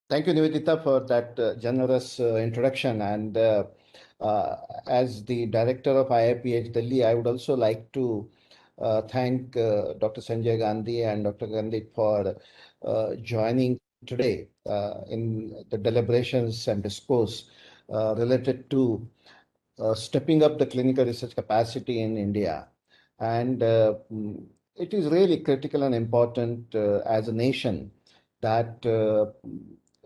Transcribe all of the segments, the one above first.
Thank you, Nivedita, for that generous introduction. And as the director of IIPH-Delhi, I would also like to thank Dr. Sanjay Gandhi and Dr. Gandhi for joining today in the deliberations and discourse related to stepping up the clinical research capacity in India. And it is really critical and important as a nation that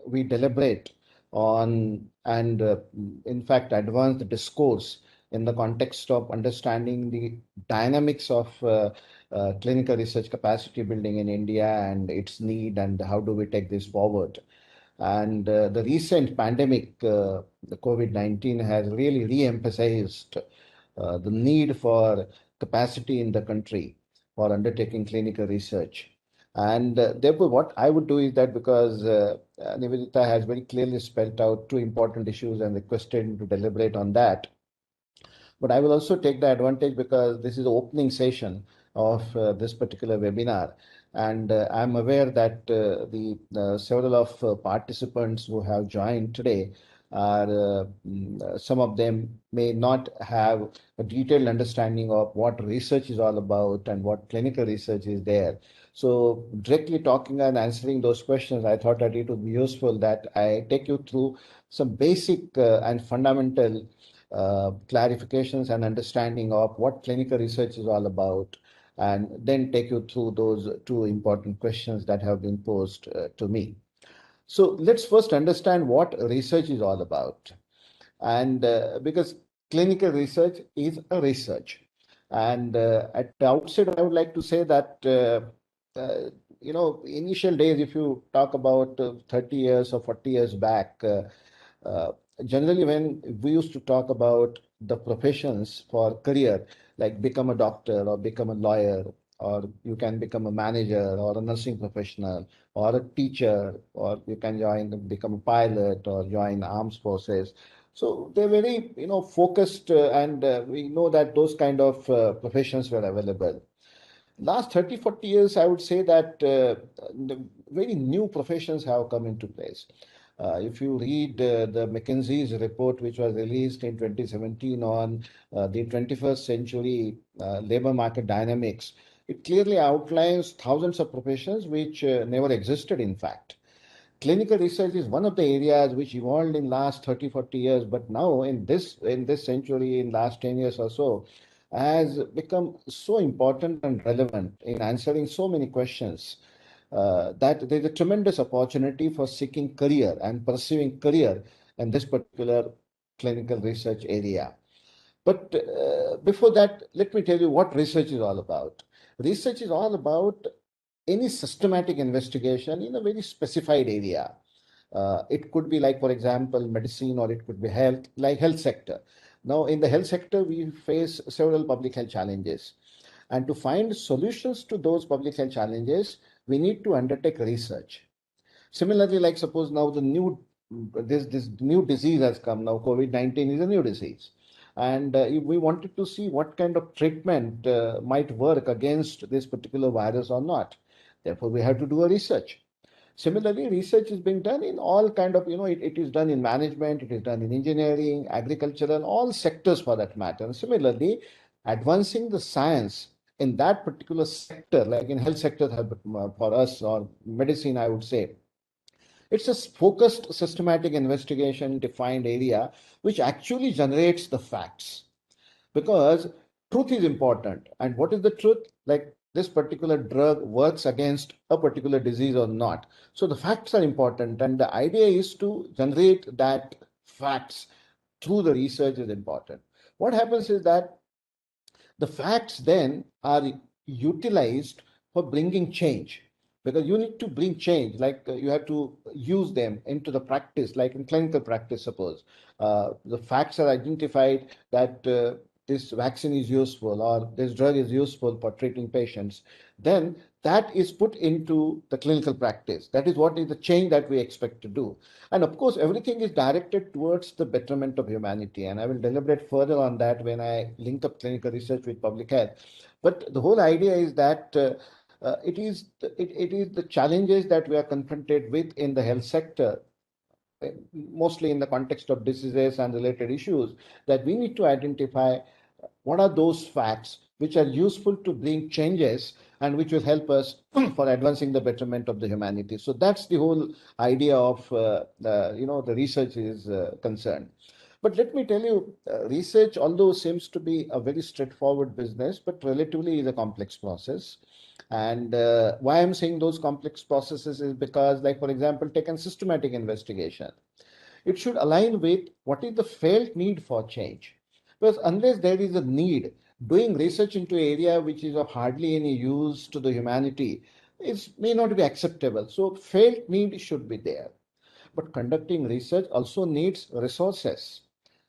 we deliberate on and, in fact, advance the discourse in the context of understanding the dynamics of clinical research capacity building in India and its need and how do we take this forward. And the recent pandemic, the COVID-19, has really re-emphasized the need for capacity in the country for undertaking clinical research. And therefore, what I would do is that because Nivedita has very clearly spelled out two important issues and requested to deliberate on that, but I will also take the advantage because this is the opening session of this particular webinar. And I'm aware that the several of participants who have joined today are some of them may not have a detailed understanding of what research is all about and what clinical research is there. So directly talking and answering those questions, I thought that it would be useful that I take you through some basic and fundamental clarifications and understanding of what clinical research is all about, and then take you through those two important questions that have been posed to me. So let's first understand what research is all about. And because clinical research is a research. And at the outset, I would like to say that, initial days, if you talk about 30 years or 40 years back, uh, generally, when we used to talk about the professions for career, like become a doctor or become a lawyer, or you can become a manager or a nursing professional or a teacher, or you can become a pilot or join armed forces. So they're very, focused, and we know that those kind of professions were available. Last 30, 40 years, I would say that the very new professions have come into place. If you read the McKinsey's report, which was released in 2017 on the 21st century labor market dynamics, it clearly outlines thousands of professions which never existed, in fact. Clinical research is one of the areas which evolved in last 30, 40 years, but now in this century, in last 10 years or so, has become so important and relevant in answering so many questions that there's a tremendous opportunity for seeking career and pursuing career in this particular clinical research area. But before that, let me tell you what research is all about. Research is all about any systematic investigation in a very specified area. It could be like, for example, medicine, or it could be health, like health sector. Now, in the health sector, we face several public health challenges. And to find solutions to those public health challenges, we need to undertake research. Similarly, like suppose now this new disease has come now. COVID-19 is a new disease, and if we wanted to see what kind of treatment might work against this particular virus or not. Therefore, we have to do a research. Similarly, research is being done in all kind of, it is done in management, it is done in engineering, agricultural, all sectors for that matter. And similarly, advancing the science in that particular sector, like in health sector for us, or medicine, I would say, it's a focused, systematic investigation, defined area, which actually generates the facts. Because truth is important. And what is the truth? Like this particular drug works against a particular disease or not. So the facts are important. And the idea is to generate that facts through the research is important. What happens is that the facts then are utilized for bringing change, because you need to bring change, like you have to use them into the practice, like in clinical practice. Suppose the facts are identified that this vaccine is useful or this drug is useful for treating patients, then that is put into the clinical practice. That is what is the change that we expect to do. And of course, everything is directed towards the betterment of humanity. And I will deliberate further on that when I link up clinical research with public health. But the whole idea is that it is the challenges that we are confronted with in the health sector mostly in the context of diseases and related issues, that we need to identify what are those facts which are useful to bring changes and which will help us for advancing the betterment of the humanity. So that's the whole idea of the research is concerned. But let me tell you, research, although seems to be a very straightforward business, but relatively is a complex process. And why I'm saying those complex processes is because, like for example, take a systematic investigation. It should align with what is the felt need for change. Because unless there is a need, doing research into area which is of hardly any use to the humanity may not be acceptable. So felt need should be there. But conducting research also needs resources.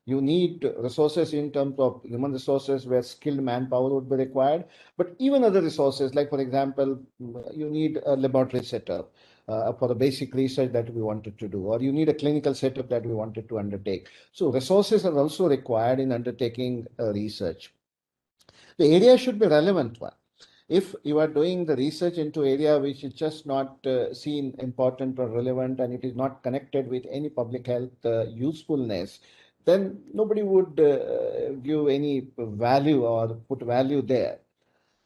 You need resources in terms of human resources where skilled manpower would be required, but even other resources, like for example, you need a laboratory setup for the basic research that we wanted to do, or you need a clinical setup that we wanted to undertake. So resources are also required in undertaking research. The area should be relevant one. If you are doing the research into area which is just not seen important or relevant and it is not connected with any public health usefulness, then nobody would give any value or put value there.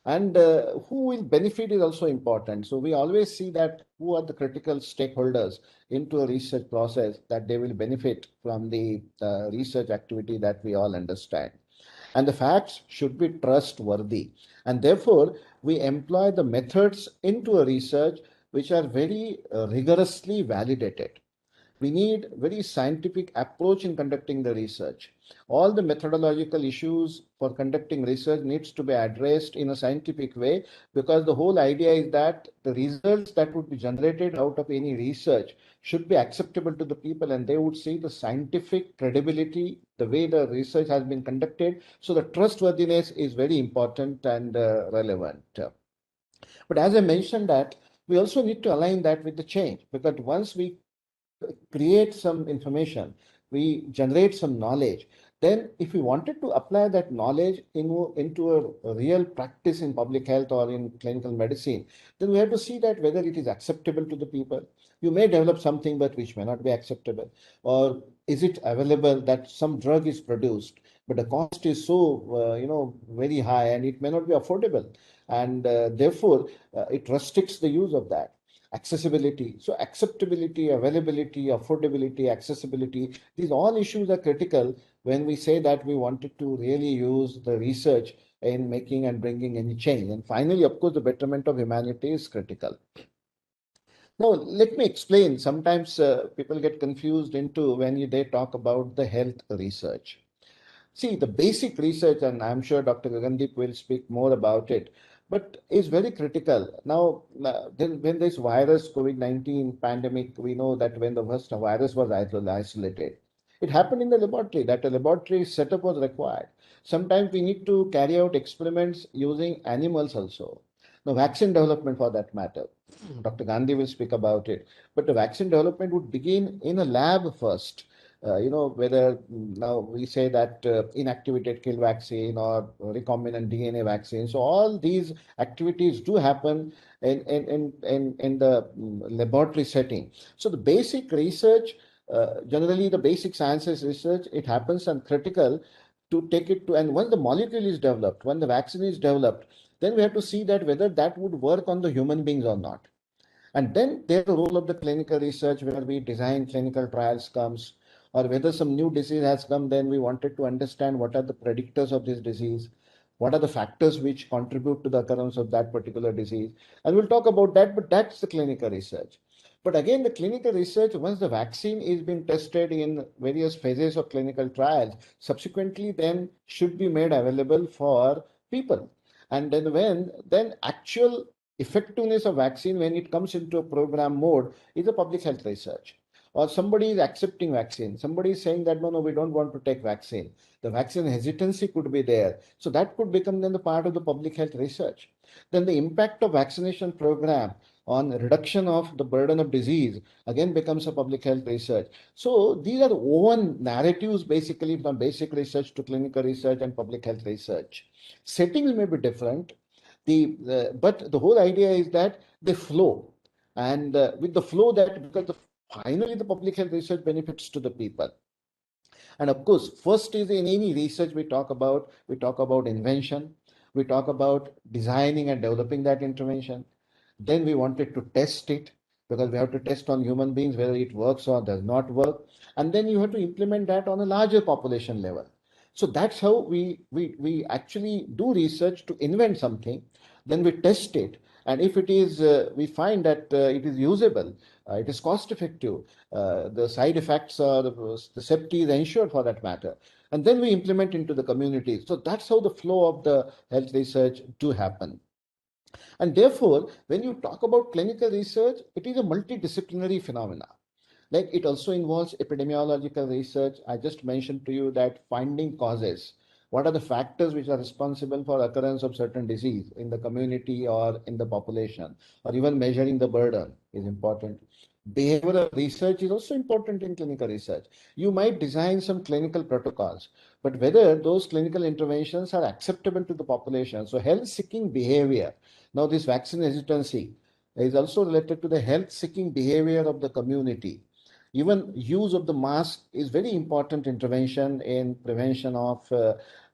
And who will benefit is also important. So we always see that who are the critical stakeholders into a research process that they will benefit from the research activity that we all understand. And the facts should be trustworthy. And therefore, we employ the methods into a research which are very rigorously validated. We need very scientific approach in conducting the research. All the methodological issues for conducting research needs to be addressed in a scientific way, because the whole idea is that the results that would be generated out of any research should be acceptable to the people and they would see the scientific credibility, the way the research has been conducted. So the trustworthiness is very important and relevant. But as I mentioned that, we also need to align that with the change, because once we create some information, we generate some knowledge. Then, if we wanted to apply that knowledge into a real practice in public health or in clinical medicine, then we have to see that whether it is acceptable to the people. You may develop something but which may not be acceptable. Or is it available that some drug is produced, but the cost is so, very high and it may not be affordable. And therefore, it restricts the use of that. Accessibility. So acceptability, availability, affordability, accessibility, these all issues are critical when we say that we wanted to really use the research in making and bringing any change. And finally, of course, the betterment of humanity is critical. Now, let me explain. Sometimes people get confused into when they talk about the health research. See, the basic research, and I'm sure Dr. Gagandeep will speak more about it, but is very critical. Now, when this virus, COVID-19 pandemic, we know that when the first virus was isolated, it happened in the laboratory, that a laboratory setup was required. Sometimes we need to carry out experiments using animals also. Now, vaccine development for that matter. Dr. Gandhi will speak about it. But the vaccine development would begin in a lab first. Whether now we say that inactivated kill vaccine or recombinant DNA vaccine. So all these activities do happen in the laboratory setting. So the basic research, generally the basic sciences research, it happens and critical to take it to, and once the molecule is developed, when the vaccine is developed, then we have to see that whether that would work on the human beings or not. And then there's the role of the clinical research where we design clinical trials comes, or whether some new disease has come, then we wanted to understand what are the predictors of this disease, what are the factors which contribute to the occurrence of that particular disease. And we'll talk about that, but that's the clinical research. But again, the clinical research, once the vaccine is being tested in various phases of clinical trials, subsequently then should be made available for people. And then actual effectiveness of vaccine when it comes into a program mode is a public health research. Or somebody is accepting vaccine, somebody is saying that no, we don't want to take vaccine, the vaccine hesitancy could be there, so that could become then the part of the public health research. Then the impact of vaccination program on reduction of the burden of disease again becomes a public health research. So these are the woven narratives basically from basic research to clinical research and public health research. Settings may be different, but the whole idea is that they flow, and with the flow, that because the finally the public health research benefits to the people. And of course, first is in any research we talk about invention, we talk about designing and developing that intervention. Then we wanted to test it because we have to test on human beings whether it works or does not work. And then you have to implement that on a larger population level. So that's how we actually do research to invent something. Then we test it. And if it is, we find that it is usable, it is cost effective, the side effects, the safety is ensured for that matter. And then we implement into the community. So that's how the flow of the health research do happen. And therefore, when you talk about clinical research, it is a multidisciplinary phenomena. Like it also involves epidemiological research. I just mentioned to you that finding causes. What are the factors which are responsible for occurrence of certain disease in the community or in the population, or even measuring the burden is important. Behavioral research is also important in clinical research. You might design some clinical protocols, but whether those clinical interventions are acceptable to the population. So health seeking behavior. Now this vaccine hesitancy is also related to the health seeking behavior of the community. Even use of the mask is very important intervention in prevention of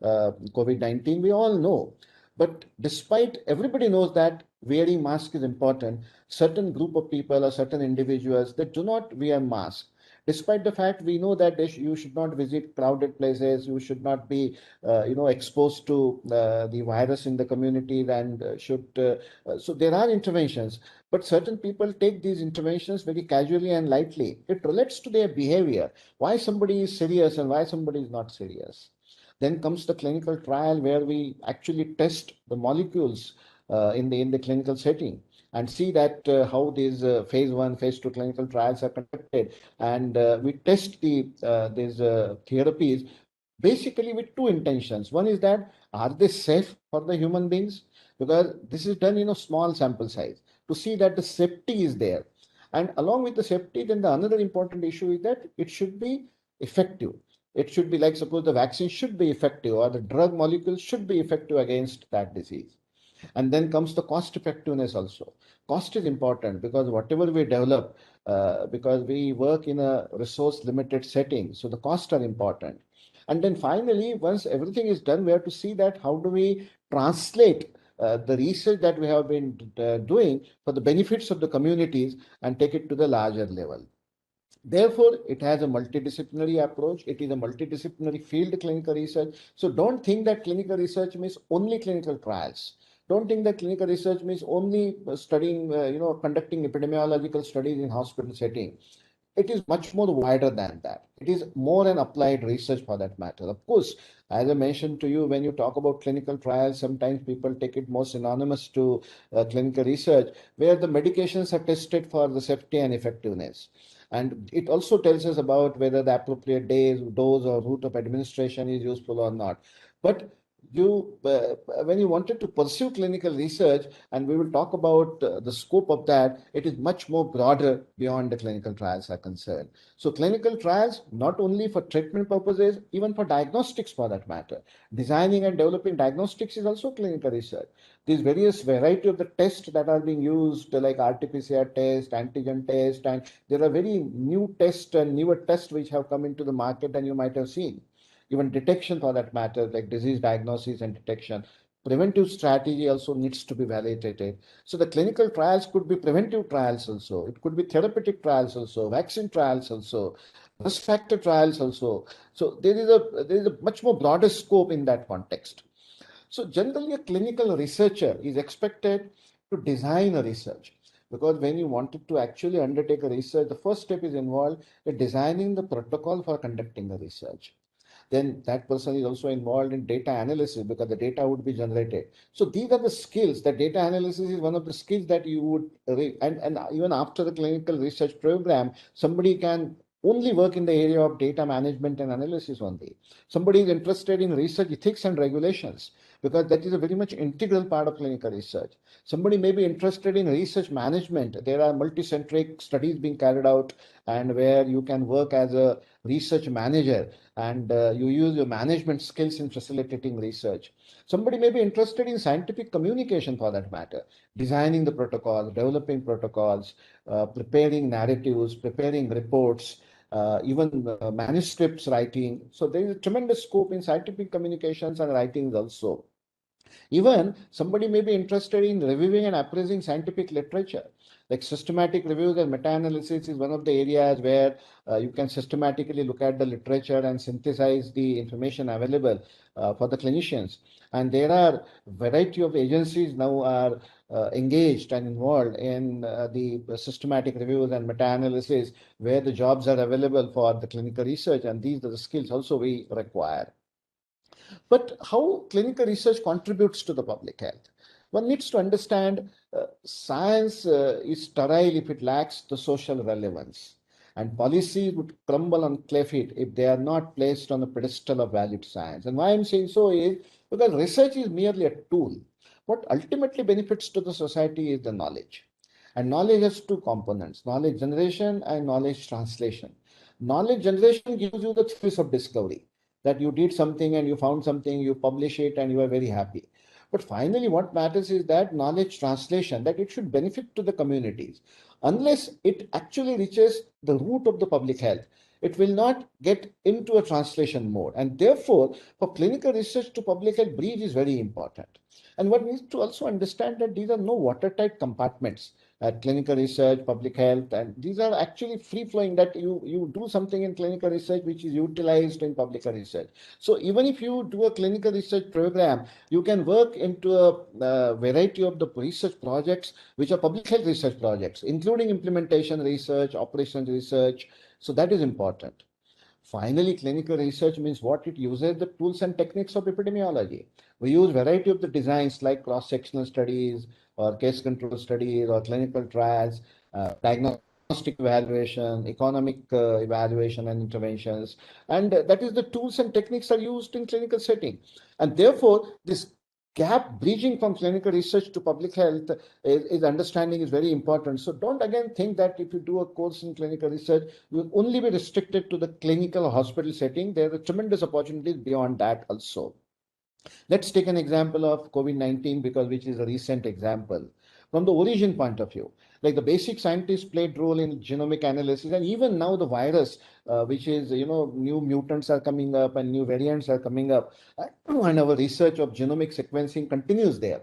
COVID-19. We all know. But despite everybody knows that wearing mask is important, certain group of people or certain individuals that do not wear mask. Despite the fact we know that you should not visit crowded places, you should not be, exposed to the virus in the community, and so there are interventions, but certain people take these interventions very casually and lightly. It relates to their behavior, why somebody is serious and why somebody is not serious. Then comes the clinical trial where we actually test the molecules in the clinical setting and see that how these phase one, phase two clinical trials are conducted, and we test these therapies basically with two intentions. One is that are they safe for the human beings? Because this is done in a small sample size to see that the safety is there. And along with the safety, then the another important issue is that it should be effective. It should be like suppose the vaccine should be effective or the drug molecule should be effective against that disease. And then comes the cost effectiveness also. Cost is important because whatever we develop, because we work in a resource limited setting, so the costs are important. And then finally, once everything is done, we have to see that how do we translate the research that we have been doing for the benefits of the communities and take it to the larger level. Therefore, it has a multidisciplinary approach. It is a multidisciplinary field, clinical research. So don't think that clinical research means only clinical trials. Don't think that clinical research means only studying, conducting epidemiological studies in hospital setting. It is much more wider than that. It is more an applied research for that matter. Of course, as I mentioned to you, when you talk about clinical trials, sometimes people take it more synonymous to clinical research, where the medications are tested for the safety and effectiveness. And it also tells us about whether the appropriate dose or route of administration is useful or not. But when you wanted to pursue clinical research, and we will talk about the scope of that, it is much more broader beyond the clinical trials are concerned. So clinical trials, not only for treatment purposes, even for diagnostics for that matter. Designing and developing diagnostics is also clinical research. These various variety of the tests that are being used, like RT-PCR test, antigen test, and there are very new tests and newer tests which have come into the market, and you might have seen even detection for that matter, like disease diagnosis and detection. Preventive strategy also needs to be validated. So the clinical trials could be preventive trials also. It could be therapeutic trials also, vaccine trials also, risk factor trials also. So there is a much more broader scope in that context. So generally, a clinical researcher is expected to design a research, because when you wanted to actually undertake a research, the first step is involved in designing the protocol for conducting a research. Then that person is also involved in data analysis because the data would be generated. So these are the skills. That data analysis is one of the skills that you would, and even after the clinical research program, somebody can only work in the area of data management and analysis only. Somebody is interested in research ethics and regulations because that is a very much integral part of clinical research. Somebody may be interested in research management. There are multicentric studies being carried out, and where you can work as a research manager, and you use your management skills in facilitating research. Somebody may be interested in scientific communication for that matter, designing the protocols, developing protocols, preparing narratives, preparing reports, even manuscripts writing. So there is a tremendous scope in scientific communications and writings also. Even somebody may be interested in reviewing and appraising scientific literature. Like systematic reviews and meta-analysis is one of the areas where you can systematically look at the literature and synthesize the information available for the clinicians. And there are variety of agencies now are engaged and involved in the systematic reviews and meta-analysis where the jobs are available for the clinical research, and these are the skills also we require. But how clinical research contributes to the public health? One needs to understand science is sterile if it lacks the social relevance. And policies would crumble on clay feet if they are not placed on the pedestal of valued science. And why I'm saying so is because research is merely a tool. What ultimately benefits to the society is the knowledge. And knowledge has two components, knowledge generation and knowledge translation. Knowledge generation gives you the thrills of discovery, that you did something and you found something, you publish it and you are very happy. But finally, what matters is that knowledge translation, that it should benefit to the communities. Unless it actually reaches the root of the public health, it will not get into a translation mode. And therefore, for clinical research to public health, bridge is very important. And one needs to also understand that these are no watertight compartments at clinical research, public health, and these are actually free flowing, that you do something in clinical research which is utilized in public research. So even if you do a clinical research program, you can work into a variety of the research projects which are public health research projects, including implementation research, operations research. So that is important. Finally, clinical research means what it uses the tools and techniques of epidemiology. We use variety of the designs like cross-sectional studies or case control studies or clinical trials, diagnostic evaluation, economic evaluation and interventions. And that is the tools and techniques are used in clinical setting. And therefore, this gap bridging from clinical research to public health is understanding is very important. So don't again think that if you do a course in clinical research, you will only be restricted to the clinical or hospital setting. There are tremendous opportunities beyond that also. Let's take an example of COVID-19 because which is a recent example. From the origin point of view, like the basic scientists played role in genomic analysis, and even now the virus, which is, new mutants are coming up and new variants are coming up, and our research of genomic sequencing continues there.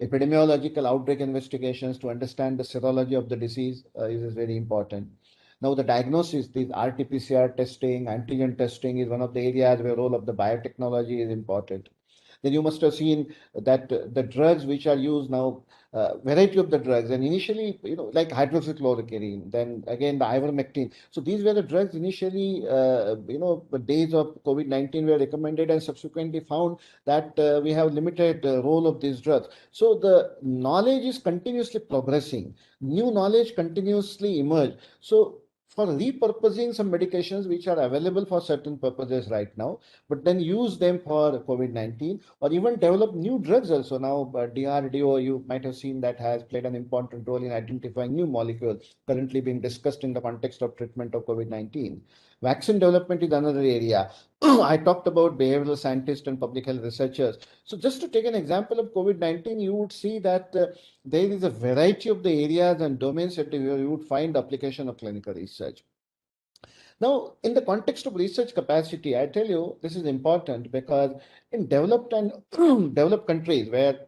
Epidemiological outbreak investigations to understand the serology of the disease is very important. Now, the diagnosis, these RT-PCR testing, antigen testing is one of the areas where role of the biotechnology is important. Then you must have seen that the drugs which are used now, variety of the drugs, and initially, like hydroxychloroquine, then again the ivermectin. So these were the drugs initially, the days of COVID-19 were recommended and subsequently found that we have limited role of these drugs. So the knowledge is continuously progressing, new knowledge continuously emerge. So for repurposing some medications which are available for certain purposes right now, but then use them for COVID-19 or even develop new drugs also. Now, DRDO, you might have seen that has played an important role in identifying new molecules currently being discussed in the context of treatment of COVID-19. Vaccine development is another area. I talked about behavioral scientists and public health researchers. So just to take an example of COVID-19, you would see that there is a variety of the areas and domains that you would find application of clinical research. Now, in the context of research capacity, I tell you this is important because in developed and developed countries, where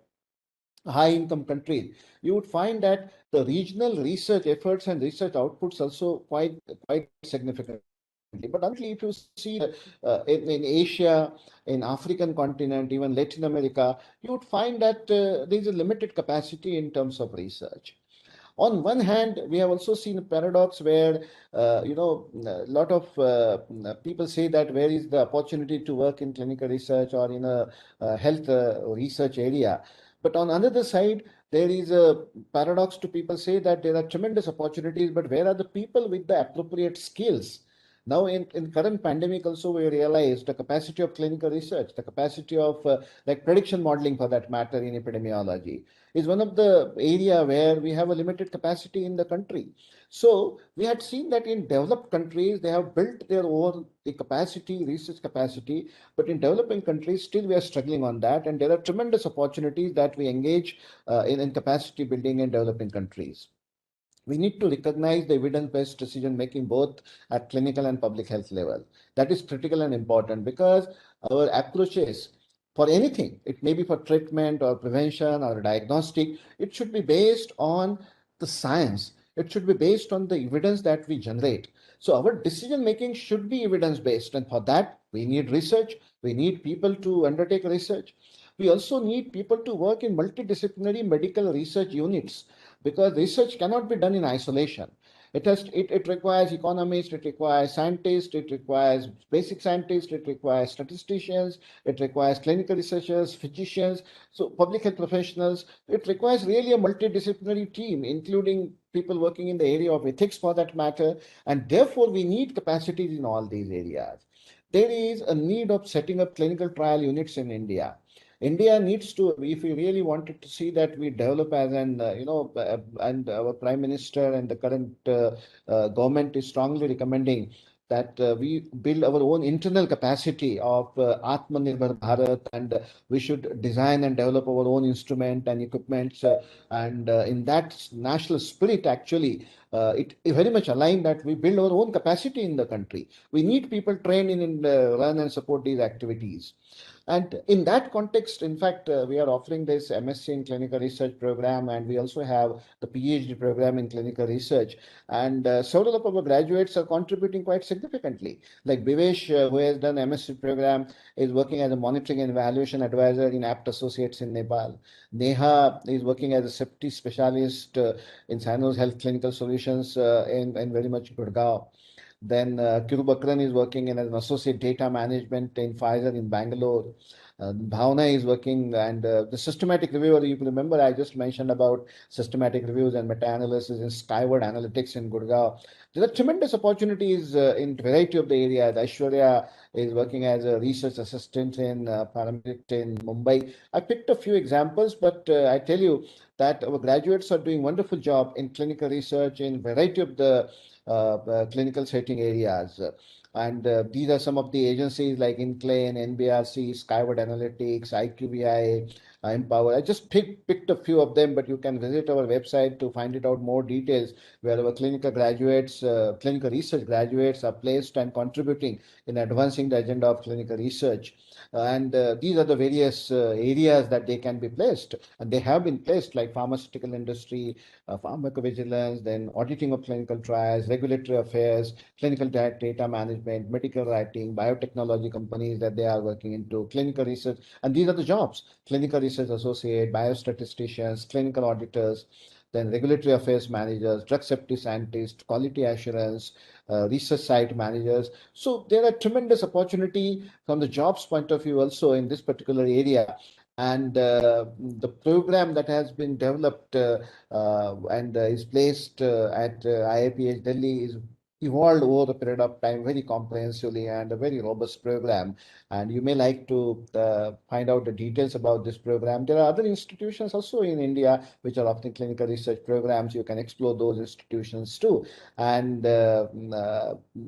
high income countries, you would find that the regional research efforts and research outputs also quite significantly. But unfortunately, if you see in Asia, in African continent, even Latin America, you would find that there is a limited capacity in terms of research. On one hand, we have also seen a paradox where, a lot of people say that where is the opportunity to work in clinical research or in a health research area. But on another side, there is a paradox to people say that there are tremendous opportunities, but where are the people with the appropriate skills? Now, in current pandemic also, we realize the capacity of clinical research, the capacity of like prediction modeling for that matter in epidemiology is one of the area where we have a limited capacity in the country. So we had seen that in developed countries, they have built their own the capacity, research capacity, but in developing countries, still we are struggling on that. And there are tremendous opportunities that we engage in capacity building in developing countries. We need to recognize the evidence-based decision making both at clinical and public health level. That is critical and important because our approaches for anything, it may be for treatment or prevention or diagnostic, it should be based on the science. It should be based on the evidence that we generate. So our decision making should be evidence based, and for that we need research. We need people to undertake research. We also need people to work in multidisciplinary medical research units because research cannot be done in isolation. It requires economists, it requires scientists, it requires basic scientists, it requires statisticians, it requires clinical researchers, physicians, so public health professionals. It requires really a multidisciplinary team, including people working in the area of ethics for that matter, and therefore we need capacities in all these areas. There is a need of setting up clinical trial units in India. India needs to, if we really wanted to see that we develop as an, and our Prime Minister and the current government is strongly recommending that we build our own internal capacity of Atmanirbhar Bharat, and we should design and develop our own instrument and equipments. And in that national spirit, actually, it very much aligned that we build our own capacity in the country. We need people trained in run and support these activities. And in that context, in fact, we are offering this MSc in clinical research program, and we also have the PhD program in clinical research. And several of our graduates are contributing quite significantly. Like Bivesh, who has done MSc program, is working as a monitoring and evaluation advisor in APT Associates in Nepal. Neha is working as a safety specialist in Sano's Health Clinical Solutions in very much Gurgaon. Then Kiru Bakran is working in as an associate data management in Pfizer in Bangalore. Bhavna is working, and the systematic reviewer, you remember I just mentioned about systematic reviews and meta-analysis in Skyward Analytics in Gurgaon. There are tremendous opportunities in variety of the areas. Aishwarya is working as a research assistant in paramedic in Mumbai. I picked a few examples, but I tell you that our graduates are doing wonderful job in clinical research in variety of the clinical setting areas. And these are some of the agencies like Inclane, NBRC, Skyward Analytics, IQVI, Empower. I just picked a few of them, but you can visit our website to find it out more details where our clinical graduates, clinical research graduates are placed and contributing in advancing the agenda of clinical research. And these are the various areas that they can be placed, and they have been placed like pharmaceutical industry, pharmacovigilance, then auditing of clinical trials, regulatory affairs, clinical data management, medical writing, biotechnology companies that they are working into, clinical research. And these are the jobs: clinical research associate, biostatisticians, clinical auditors, then regulatory affairs managers, drug safety scientists, quality assurance, research site managers. So there are tremendous opportunity from the jobs point of view also in this particular area. And the program that has been developed and is placed at IIPH Delhi is evolved over a period of time very comprehensively and a very robust program. And you may like to find out the details about this program. There are other institutions also in India which are offering clinical research programs. You can explore those institutions too. And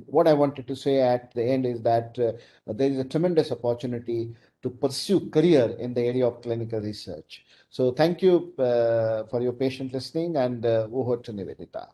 what I wanted to say at the end is that there is a tremendous opportunity to pursue career in the area of clinical research. So thank you for your patient listening, and over to Nivedita.